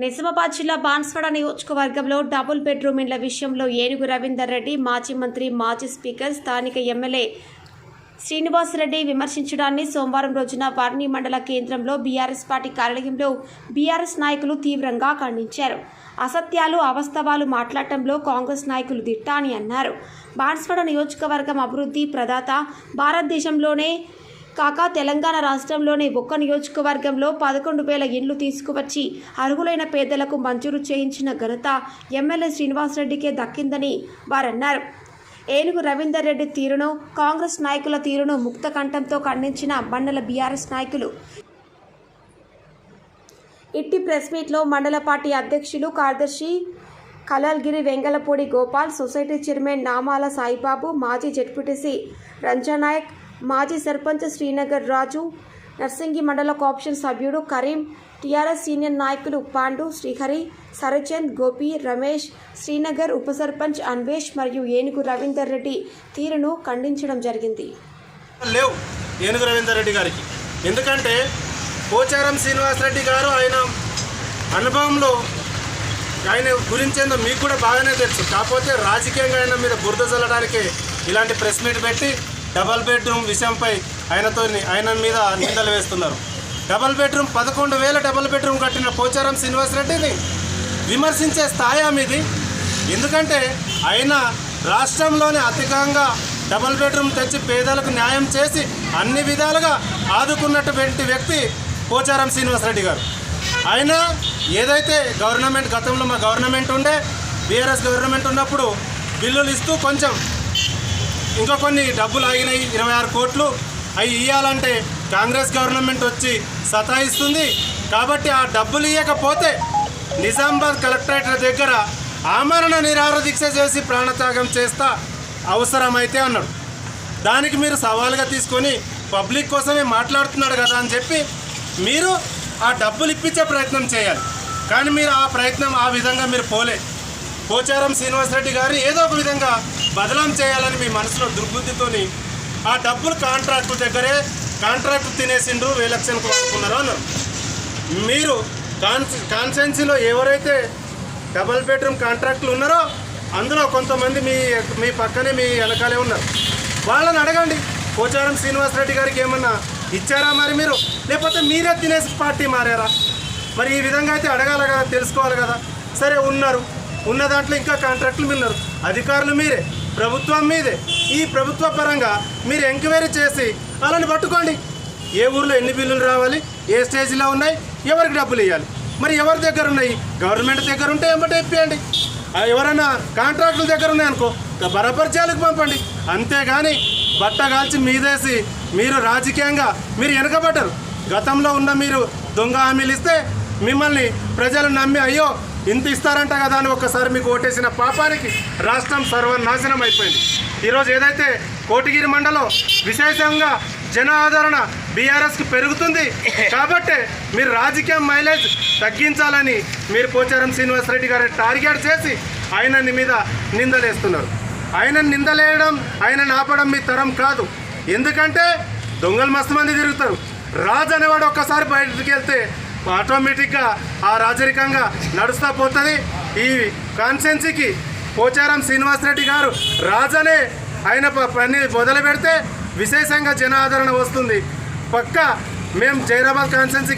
నిజామాబాద్ జిల్లా బాన్స్వాడ నియోజకవర్గంలో double bedroom ఇండ్ల విషయంలో ఏనుగు రవీందర్ రెడ్డి మాజీ మంత్రి మాజీ స్పీకర్ స్థానిక ఎమ్మెల్యే శ్రీనివాసరెడ్డి విమర్శించడాన్ని సోమవారం రోజున వర్ణి మండల కేంద్రంలో బీఆర్ఎస్ పార్టీ కార్యాలయంలో బీఆర్ఎస్ నాయకులు తీవ్రంగా ఖండించారు. అసత్యాలు అవాస్తవాలు మాట్లాడటంలో కాంగ్రెస్ నాయకులు దిట్ట అని అన్నారు. బాన్స్వాడ నియోజకవర్గం అభివృద్ధి ప్రదాత భారతదేశంలోనే కాక తెలంగాణ రాష్ట్రంలోనే ఒక్క నియోజకవర్గంలో 11,000 ఇండ్లు తీసుకువచ్చి అర్హులైన పేదలకు మంజూరు చేయించిన ఘనత ఎమ్మెల్యే శ్రీనివాసరెడ్డికే దక్కిందని వారన్నారు. ఏనుగు రవీందర్ రెడ్డి తీరును, కాంగ్రెస్ నాయకుల తీరును ముక్త కంఠంతో ఖండించిన మండల బీఆర్ఎస్ నాయకులు ఇట్టి ప్రెస్ మీట్లో మండల పార్టీ అధ్యక్షులు కార్యదర్శి కలాల్గిరి వెంగళపూడి గోపాల్, సొసైటీ చైర్మన్ నామాల సాయిబాబు, మాజీ జెడ్పీటీసీ రంజానాయక్, మాజీ సర్పంచ్ శ్రీనగర్ రాజు, నర్సింగి మండల కోఆప్షన్ సభ్యుడు కరీం, టీఆర్ఎస్ సీనియర్ నాయకులు పాండు, శ్రీహరి, సరచంద్, గోపి, రమేష్, శ్రీనగర్ ఉప సర్పంచ్ అన్వేష్ మరియు ఏనుగు రవీందర్ రెడ్డి తీరును ఖండించడం జరిగింది. లేవు ఏనుగు రవీందర్ రెడ్డి గారికి, ఎందుకంటే పోచారం శ్రీనివాసరెడ్డి గారు ఆయన అనుభవంలో ఆయన గురించేందో మీకు కూడా బాగానే తెలుసు. కాకపోతే రాజకీయంగా ఆయన మీద బురద చల్లడానికి ఇలాంటి ప్రెస్ మీట్ పెట్టి డబల్ బెడ్రూమ్ విషయంపై ఆయన మీద నిందలు వేస్తున్నారు. డబల్ బెడ్రూమ్ 11,000 డబల్ బెడ్రూమ్ కట్టిన పోచారం శ్రీనివాసరెడ్డిని విమర్శించే స్థాయి మీది. ఎందుకంటే ఆయన రాష్ట్రంలోనే అధికంగా డబల్ బెడ్రూమ్ తెచ్చి పేదలకు న్యాయం చేసి అన్ని విధాలుగా ఆదుకున్నటువంటి వ్యక్తి పోచారం శ్రీనివాసరెడ్డి గారు. ఆయన ఏదైతే గవర్నమెంట్ గతంలో మా గవర్నమెంట్ ఉండే బీఆర్ఎస్ గవర్నమెంట్ ఉన్నప్పుడు బిల్లులు ఇస్తూ కొంచెం ఇంకా కొన్ని డబ్బులు ఆగినాయి, 26 కోట్లు అవి ఇవ్వాలంటే కాంగ్రెస్ గవర్నమెంట్ వచ్చి సతాయిస్తుంది. కాబట్టి ఆ డబ్బులు ఇవ్వకపోతే నిజామాబాద్ కలెక్టరేట్ దగ్గర ఆమరణ నిరాహార దీక్ష చేసి ప్రాణత్యాగం చేస్తా అవసరమైతే అన్నాడు. దానికి మీరు సవాలుగా తీసుకొని పబ్లిక్ కోసమే మాట్లాడుతున్నాడు కదా అని చెప్పి మీరు ఆ డబ్బులు ఇప్పించే ప్రయత్నం చేయాలి. కానీ మీరు ఆ ప్రయత్నం ఆ విధంగా మీరు పోచారం శ్రీనివాసరెడ్డి గారిని ఏదో ఒక విధంగా బదలాం చేయాలని మీ మనసులో దుర్బుద్ధితోని ఆ డబ్బులు కాంట్రాక్టుల దగ్గరే కాంట్రాక్టు తినేసిండ్రు, ఎలక్షన్కు వాడుకున్నారు అన్నారు. మీరు కాన్స్టిట్యున్సీలో ఎవరైతే డబల్ బెడ్రూమ్ కాంట్రాక్టులు ఉన్నారో అందులో కొంతమంది మీ పక్కనే మీ వెనకాలే ఉన్నారు. వాళ్ళని అడగండి, పోచారం శ్రీనివాసరెడ్డి గారికి ఏమన్నా ఇచ్చారా మరి మీరు, లేకపోతే మీరే తినేసి పార్టీ మారారా? మరి ఈ విధంగా అయితే అడగాల కదా, తెలుసుకోవాలి కదా. సరే ఉన్న దాంట్లో ఇంకా కాంట్రాక్టులు ఉన్నారు, అధికారులు మీరే, ప్రభుత్వం మీదే. ఈ ప్రభుత్వ పరంగా మీరు ఎంక్వైరీ చేసి వాళ్ళని పట్టుకోండి. ఏ ఊర్లో ఎన్ని బిల్లులు రావాలి, ఏ స్టేజ్లో ఉన్నాయి, ఎవరికి డబ్బులు ఇవ్వాలి, మరి ఎవరి దగ్గర ఉన్నాయి, గవర్నమెంట్ దగ్గర ఉంటే ఏమంటే ఇప్పియండి. ఎవరైనా కాంట్రాక్టుల దగ్గర ఉన్నాయనుకో బరాబర్ జైలుకు పంపండి. అంతేగాని బట్ట కాల్చి మీదేసి మీరు రాజకీయంగా మీరు వెనకబడ్డారు. గతంలో ఉన్న మీరు దొంగ హామీలు ఇస్తే మిమ్మల్ని ప్రజలు నమ్మి అయ్యో ఇంత ఇస్తారంట కదా అని ఒక్కసారి మీకు ఓటేసిన పాపానికి రాష్ట్రం సర్వనాశనం అయిపోయింది. ఈరోజు ఏదైతే కోటగిరి మండలం విశేషంగా జన ఆదరణ బీఆర్ఎస్కి పెరుగుతుంది కాబట్టి మీరు రాజకీయ మైలేజ్ తగ్గించాలని మీరు పోచారం శ్రీనివాసరెడ్డి గారిని టార్గెట్ చేసి ఆయన మీద నిందలేస్తున్నారు. ఆయన నిందలేయడం, ఆయన ఆపడం మీ తరం కాదు. ఎందుకంటే దొంగలు మస్తు మంది తిరుగుతారు. రాజు అనేవాడు ఒక్కసారి బయటకు వెళ్తే ఆటోమేటిక్గా ఆ రాజరికంగా నడుస్తూ పోతుంది. ఈ కాన్స్టిట్యున్సీకి పోచారం శ్రీనివాసరెడ్డి గారు రాజనే ఆయన పని మొదలు పెడితే విశేషంగా జనాదరణ వస్తుంది. పక్కా మేము జైరాబాద్ కాన్స్టిట్యున్సీ